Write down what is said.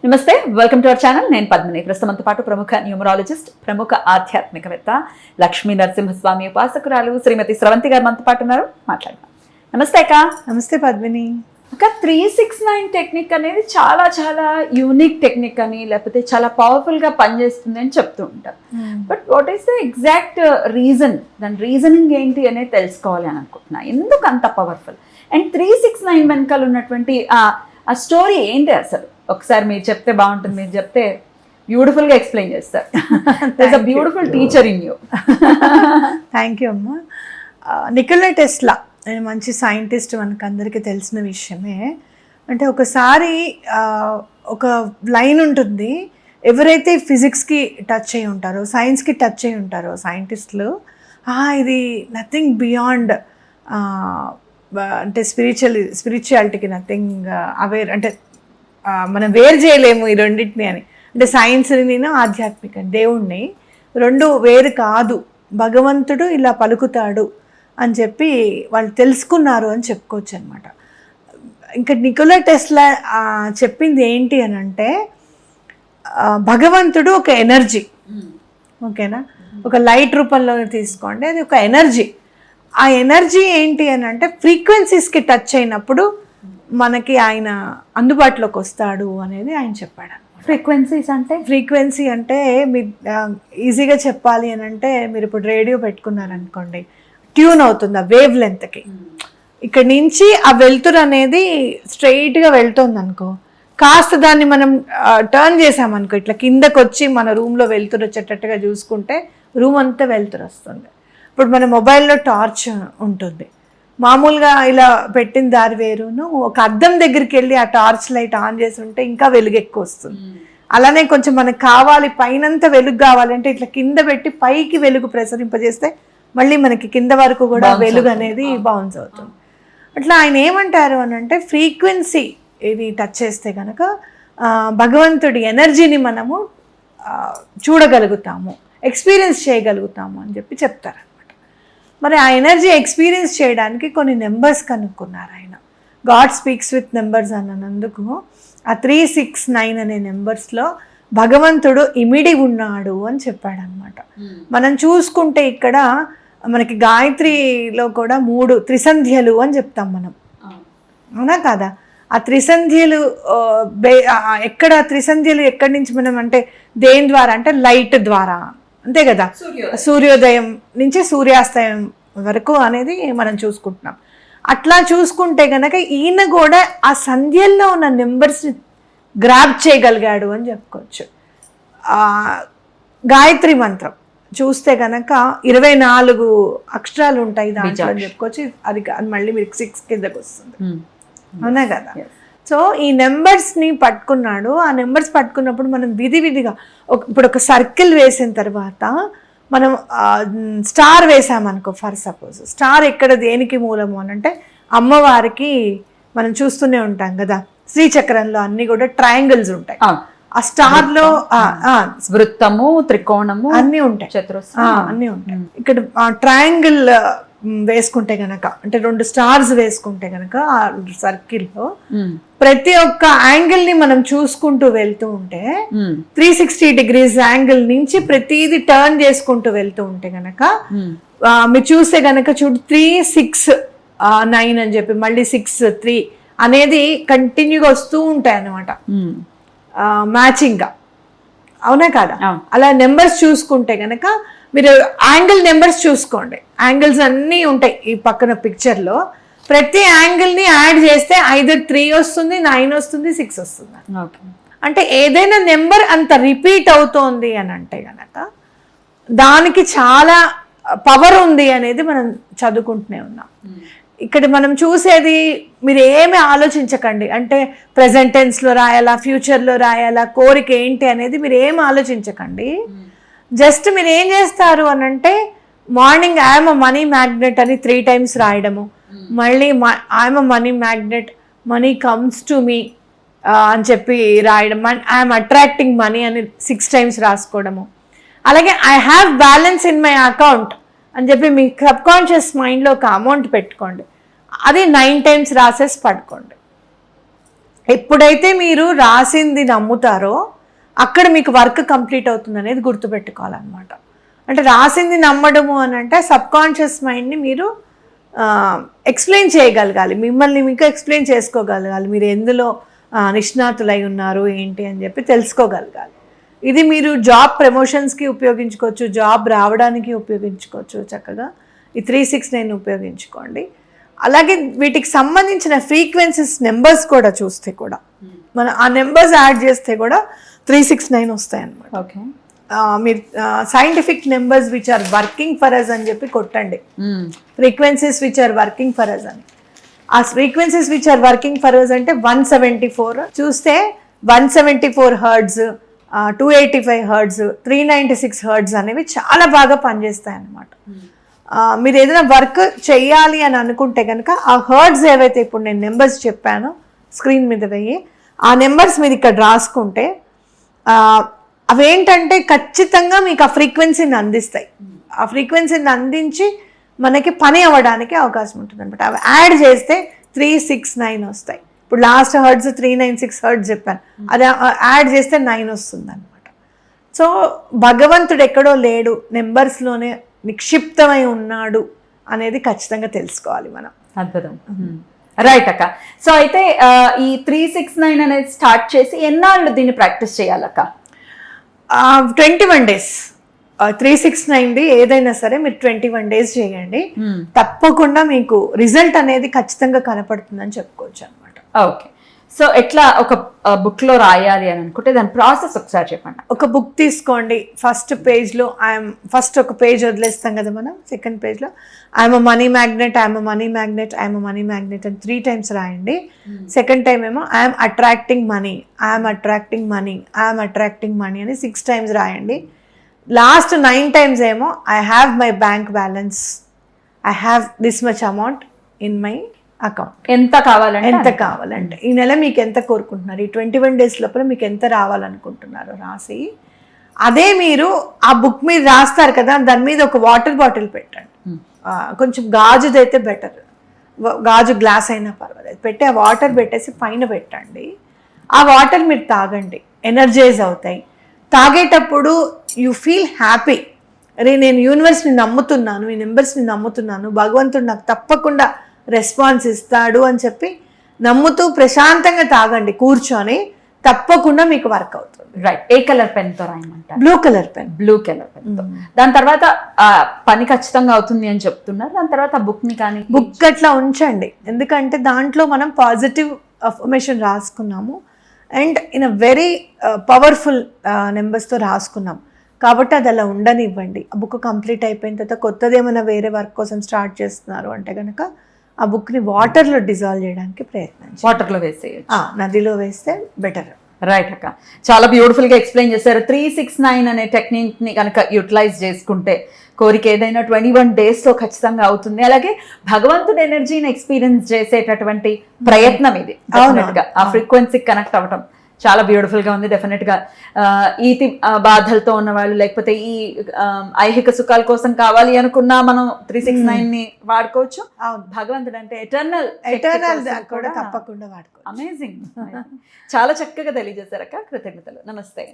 నమస్తే, welcome to our channel. నేను పద్మిని. ప్రస్తుతంతో పాటు ప్రముఖ న్యూమరాలజిస్ట్, ప్రముఖ ఆధ్యాత్మికవేత్త, లక్ష్మీ నరసింహస్వామి ఉపాసకురాలు శ్రీమతి స్రవంతి గారు మనతో పాటు ఉన్నారు. మాట్లాడదాం. నమస్తే అక్క. నమస్తే పద్మిని. అక్క, 369 టెక్నిక్ అనేది చాలా చాలా యూనిక్ టెక్నిక్ అని, లేకపోతే చాలా పవర్ఫుల్ గా పనిచేస్తుంది అని చెప్తూ ఉంటారు. But what is the exact reason, దాని రీజనింగ్ ఏంటి అనేది తెలుసుకోవాలి అని అనుకుంటున్నా. ఎందుకు అంత పవర్ఫుల్ అండ్ 369 వెనకాల ఉన్నటువంటి ఆ స్టోరీ ఏంటి అసలు? ఒకసారి మీరు చెప్తే బాగుంటుంది. మీరు చెప్తే బ్యూటిఫుల్ గా ఎక్స్ప్లెయిన్ చేస్తారు. there's a beautiful teacher in you. Thank you అమ్మా. నికోలా టెస్లా మంచి సైంటిస్ట్, మనకు అందరికీ తెలిసిన విషయమే. అంటే ఒకసారి ఒక లైన్ ఉంటుంది, ఎవరైతే ఫిజిక్స్కి టచ్ అయి ఉంటారో, సైన్స్కి టచ్ అయి ఉంటారో సైంటిస్టులు, ఇది నథింగ్ బియాండ్, అంటే స్పిరిచువాలిటీకి నథింగ్ అవేర్, అంటే మనం వేరు చేయలేము ఈ రెండింటిని అని. అంటే సైన్స్ని, నేను ఆధ్యాత్మిక దేవుణ్ణి రెండు వేరు కాదు, భగవంతుడు ఇలా పలుకుతాడు అని చెప్పి వాళ్ళు తెలుసుకున్నారు అని చెప్పుకోవచ్చు అనమాట. ఇంకా నికోలా టెస్లా చెప్పింది ఏంటి అని అంటే, భగవంతుడు ఒక ఎనర్జీ, ఓకేనా, ఒక లైట్ రూపంలో తీసుకోండి, అది ఒక ఎనర్జీ. ఆ ఎనర్జీ ఏంటి అని అంటే ఫ్రీక్వెన్సీస్కి టచ్ అయినప్పుడు మనకి ఆయన అందుబాటులోకి వస్తాడు అనేది ఆయన చెప్పాడు. ఫ్రీక్వెన్సీ అంటే మీరు ఈజీగా చెప్పాలి అని అంటే, మీరు ఇప్పుడు రేడియో పెట్టుకున్నారనుకోండి, ట్యూన్ అవుతుంది ఆ వేవ్ లెంత్కి. ఇక్కడ నుంచి ఆ వెలుతురు అనేది స్ట్రైట్గా వెళ్తుంది అనుకో, కాస్త దాన్ని మనం టర్న్ చేసామనుకో, ఇట్లా కిందకు వచ్చి మన రూమ్లో వెలుతురు వచ్చేటట్టుగా చూసుకుంటే రూమ్ అంతా వెలుతురు వస్తుంది. ఇప్పుడు మన మొబైల్లో టార్చ్ ఉంటుంది, మామూలుగా ఇలా పెట్టిన దారి వేరును, ఒక అద్దం దగ్గరికి వెళ్ళి ఆ టార్చ్ లైట్ ఆన్ చేసి ఉంటే ఇంకా వెలుగు ఎక్కువ వస్తుంది. అలానే కొంచెం మనకు కావాలి, పైనంతా వెలుగు కావాలంటే ఇట్లా కింద పెట్టి పైకి వెలుగు ప్రసరింపజేస్తే మళ్ళీ మనకి కింద వరకు కూడా వెలుగు అనేది బౌన్స్ అవుతుంది. అట్లా ఆయన ఏమంటారు అని అంటే, ఫ్రీక్వెన్సీ ఇది టచ్ చేస్తే కనుక భగవంతుడి ఎనర్జీని మనము చూడగలుగుతాము, ఎక్స్పీరియన్స్ చేయగలుగుతాము అని చెప్పి చెప్తారనమాట. మరి ఆ ఎనర్జీ ఎక్స్పీరియన్స్ చేయడానికి కొన్ని నెంబర్స్ కనుక్కున్నారు ఆయన. గాడ్ స్పీక్స్ విత్ నెంబర్స్ అన్నందుకు ఆ 369 అనే నెంబర్స్లో భగవంతుడు ఇమిడి ఉన్నాడు అని చెప్పాడనమాట. మనం చూసుకుంటే ఇక్కడ మనకి గాయత్రిలో కూడా 3 త్రిసంధ్యలు అని చెప్తాం మనం, అవునా కాదా? ఆ త్రిసంధ్యలు ఎక్కడ, త్రిసంధ్యలు ఎక్కడి నుంచి మనం, అంటే దేని ద్వారా అంటే లైట్ ద్వారా, అంతే కదా, సూర్యోదయం నుంచి సూర్యాస్తయం వరకు అనేది మనం చూసుకుంటున్నాం. అట్లా చూసుకుంటే కనుక ఈయన కూడా ఆ సంధ్యల్లో ఉన్న నెంబర్స్ని గ్రాప్ చేయగలిగాడు అని చెప్పుకోవచ్చు. గాయత్రి మంత్రం చూస్తే కనుక 24 అక్షరాలు ఉంటాయి దాంట్లో అని చెప్పుకోవచ్చు. అది మళ్ళీ మీకు 6 కిందకు వస్తుంది, అవునా కదా? సో ఈ నెంబర్స్ని పట్టుకున్నాడు. ఆ నెంబర్స్ పట్టుకున్నప్పుడు మనం విధిగా ఇప్పుడు ఒక సర్కిల్ వేసిన తర్వాత మనం స్టార్ వేసామనుకో, ఫర్ సపోజ్ స్టార్ ఎక్కడ దేనికి మూలము అని అంటే అమ్మవారికి మనం చూస్తూనే ఉంటాం కదా, శ్రీచక్రంలో అన్ని కూడా ట్రయాంగిల్స్ ఉంటాయి. ఆ స్టార్ లో వృత్తము, త్రికోణము అన్ని ఉంటాయి, అన్ని ఉంటాయి. ఇక్కడ ట్రయాంగిల్ వేసుకుంటే గనక, అంటే 2 స్టార్స్ వేసుకుంటే గనక ఆ సర్కిల్లో ప్రతి ఒక్క యాంగిల్ ని మనం చూసుకుంటూ వెళ్తూ ఉంటే 360 డిగ్రీస్ యాంగిల్ నుంచి ప్రతిదీ టర్న్ చేసుకుంటూ వెళ్తూ ఉంటే గనక మీరు చూస్తే గనక 3, 6, 9 అని చెప్పి మళ్ళీ 6, 3 అనేది కంటిన్యూగా వస్తూ ఉంటాయి అన్నమాట, మ్యాచింగ్ గా, అవునా కాదా? అలా నెంబర్స్ చూసుకుంటే గనక మీరు యాంగిల్ నెంబర్స్ చూసుకోండి, యాంగిల్స్ అన్నీ ఉంటాయి ఈ పక్కన పిక్చర్లో. ప్రతి యాంగిల్ని యాడ్ చేస్తే either 3 వస్తుంది, 9 వస్తుంది, 6 వస్తుంది. అంటే ఏదైనా నెంబర్ అంత రిపీట్ అవుతోంది అని అంటే కనుక దానికి చాలా పవర్ ఉంది అనేది మనం చదువుకుంటూనే ఉన్నాం. ఇక్కడ మనం చూసేది, మీరు ఏమి ఆలోచించకండి, అంటే ప్రెజెంట్ టెన్స్లో రాయాలా, ఫ్యూచర్లో రాయాలా, కోరిక ఏంటి అనేది మీరు ఏమి ఆలోచించకండి. జస్ట్ మీరు ఏం చేస్తారు అని అంటే, morning I'm a money magnet అని 3 times రాయడము, మళ్ళీ I'm a money magnet, money comes to me అని చెప్పి రాయడం, ఐఎమ్ అట్రాక్టింగ్ మనీ అని 6 times రాసుకోవడము. అలాగే I have balance in my account అని చెప్పి మీ సబ్కాన్షియస్ మైండ్లో ఒక అమౌంట్ పెట్టుకోండి, అది 9 times రాసేసి పడుకోండి. ఎప్పుడైతే మీరు రాసింది నమ్ముతారో అక్కడ మీకు వర్క్ కంప్లీట్ అవుతుంది అనేది గుర్తుపెట్టుకోవాలన్నమాట. అంటే రాసింది నమ్మడము అని అంటే సబ్కాన్షియస్ మైండ్ని మీరు ఎక్స్ప్లెయిన్ చేయగలగాలి, మిమ్మల్ని మీకు ఎక్స్ప్లెయిన్ చేసుకోగలగాలి, మీరు ఎందులో నిష్ణాతులై ఉన్నారు ఏంటి అని చెప్పి తెలుసుకోగలగాలి. ఇది మీరు జాబ్ ప్రమోషన్స్కి ఉపయోగించుకోవచ్చు, జాబ్ రావడానికి ఉపయోగించుకోవచ్చు. చక్కగా ఈ 369 ఉపయోగించుకోండి. అలాగే వీటికి సంబంధించిన ఫ్రీక్వెన్సీస్ నెంబర్స్ కూడా చూస్తే కూడా మనం ఆ నెంబర్స్ యాడ్ చేస్తే కూడా 369 వస్తాయి అన్నమాట. ఓకే, మీరు scientific numbers which are working for us అని చెప్పి కొట్టండి, frequencies which are working for us అని. ఆ frequencies which are working for us అంటే 174 చూస్తే 174 హర్ట్జ్, 285 హర్ట్జ్, 396 హర్ట్జ్ అనేవి చాలా బాగా పనిచేస్తాయి అన్నమాట. మీరు ఏదైనా వర్క్ చెయ్యాలి అని అనుకుంటే కనుక ఆ హర్ట్జ్ ఏవైతే ఇప్పుడు నేను నెంబర్స్ చెప్పానో స్క్రీన్ మీద వెయ్యి, ఆ నెంబర్స్ మీరు ఇక్కడ రాసుకుంటే అవేంటంటే ఖచ్చితంగా మీకు ఆ ఫ్రీక్వెన్సీని అందిస్తాయి. ఆ ఫ్రీక్వెన్సీని అందించి మనకి పని అవ్వడానికి అవకాశం ఉంటుంది అనమాట. అవి యాడ్ చేస్తే 369 వస్తాయి. ఇప్పుడు లాస్ట్ హర్ట్జ్ 396 హర్ట్జ్ చెప్పాను, అది యాడ్ చేస్తే 9 వస్తుంది అనమాట. సో భగవంతుడు ఎక్కడో లేడు, నెంబర్స్లోనే నిక్షిప్తమై ఉన్నాడు అనేది ఖచ్చితంగా తెలుసుకోవాలి మనం. అద్భుతం. రైట్ అక్క. సో అయితే ఈ 369 అనేది స్టార్ట్ చేసి ఎన్నాళ్ళు దీన్ని ప్రాక్టీస్ చేయాలక్క? 21 days. 369ది ఏదైనా సరే మీరు 21 days చేయండి, తప్పకుండా మీకు రిజల్ట్ అనేది ఖచ్చితంగా కనపడుతుందని చెప్పుకోవచ్చు అనమాట. ఓకే, సో ఎట్లా ఒక బుక్ లో రాయాలి అని అనుకుంటే దాని ప్రాసెస్ ఒకసారి చెప్పండి. ఒక బుక్ తీసుకోండి, ఫస్ట్ పేజ్లో ఫస్ట్ ఒక పేజ్ వదిలేస్తాం కదా మనం, సెకండ్ పేజ్లో I'm money magnet, I'm money magnet, I'm money magnet అని 3 times రాయండి. సెకండ్ టైం ఏమో I'm attracting money, I'm attracting money, I'm attracting money అని 6 times రాయండి. లాస్ట్ 9 times ఏమో I have my bank balance, I have this much amount in my account. ఎంత కావాలంటే ఈ నెల మీకు ఎంత కోరుకుంటున్నారు, ఈ 21 days లోపల మీకు ఎంత రావాలనుకుంటున్నారు రాసి, అదే మీరు ఆ బుక్ మీద రాస్తారు కదా, దాని మీద ఒక వాటర్ బాటిల్ పెట్టండి. కొంచెం గాజుదైతే బెటర్, గాజు గ్లాస్ అయినా పర్వాలేదు, పెట్టి ఆ వాటర్ పెట్టేసి పైన పెట్టండి. ఆ వాటర్ మీరు తాగండి, ఎనర్జైజ్ అవుతాయి. తాగేటప్పుడు యూ ఫీల్ హ్యాపీ, అరే నేను యూనివర్స్ని నమ్ముతున్నాను, ఈ నెంబర్స్ని నమ్ముతున్నాను, భగవంతుడు నాకు తప్పకుండా రెస్పాన్స్ ఇస్తాడు అని చెప్పి నమ్ముతూ ప్రశాంతంగా తాగండి కూర్చొని, తప్పకుండా మీకు వర్క్ అవుతుంది. రైట్. ఏ కలర్ పెన్ తో రాయమంటారు? బ్లూ కలర్ పెన్ తో. దాని తర్వాత పని ఖచ్చితంగా అవుతుంది అని చెప్తున్నారు. దాని తర్వాత బుక్ అట్లా ఉంచండి, ఎందుకంటే దాంట్లో మనం పాజిటివ్ అఫర్మేషన్ రాసుకున్నాము and in a very powerful నెంబర్స్తో రాసుకున్నాం కాబట్టి అది అలా ఉండనివ్వండి. ఆ బుక్ కంప్లీట్ అయిపోయిన తర్వాత కొత్తది ఏమైనా వేరే వర్క్ కోసం స్టార్ట్ చేస్తున్నారు అంటే కనుక ఆ బుక్ని వాటర్లో డిజాల్వ్ చేయడానికి ప్రయత్నించండి. వాటర్లో వేసేయచ్చు, నదిలో వేస్తే బెటర్. రైట్ అక్క, చాలా బ్యూటిఫుల్ గా ఎక్స్ప్లెయిన్ చేశారు. 369 అనే టెక్నిక్ ని కనుక యూటిలైజ్ చేసుకుంటే కోరిక ఏదైనా 21 days లో ఖచ్చితంగా అవుతుంది. అలాగే భగవంతుడి ఎనర్జీని ఎక్స్పీరియన్స్ చేసేటటువంటి ప్రయత్నం ఇది. ఆ ఫ్రీక్వెన్సీకి కనెక్ట్ అవ్వటం చాలా బ్యూటిఫుల్ గా ఉంది. డెఫినెట్ గా ఈతి బాధలతో ఉన్న వాళ్ళు, లేకపోతే ఈ ఐహిక సుఖాల కోసం కావాలి అనుకున్నా మనం 369 ని వాడుకోవచ్చు. భగవంతుడు అంటే ఎటర్నల్ కూడా తప్పకుండా వాడుకోవచ్చు. అమేజింగ్. చాలా చక్కగా తెలియజేశారక్క, కృతజ్ఞతలు. నమస్తే.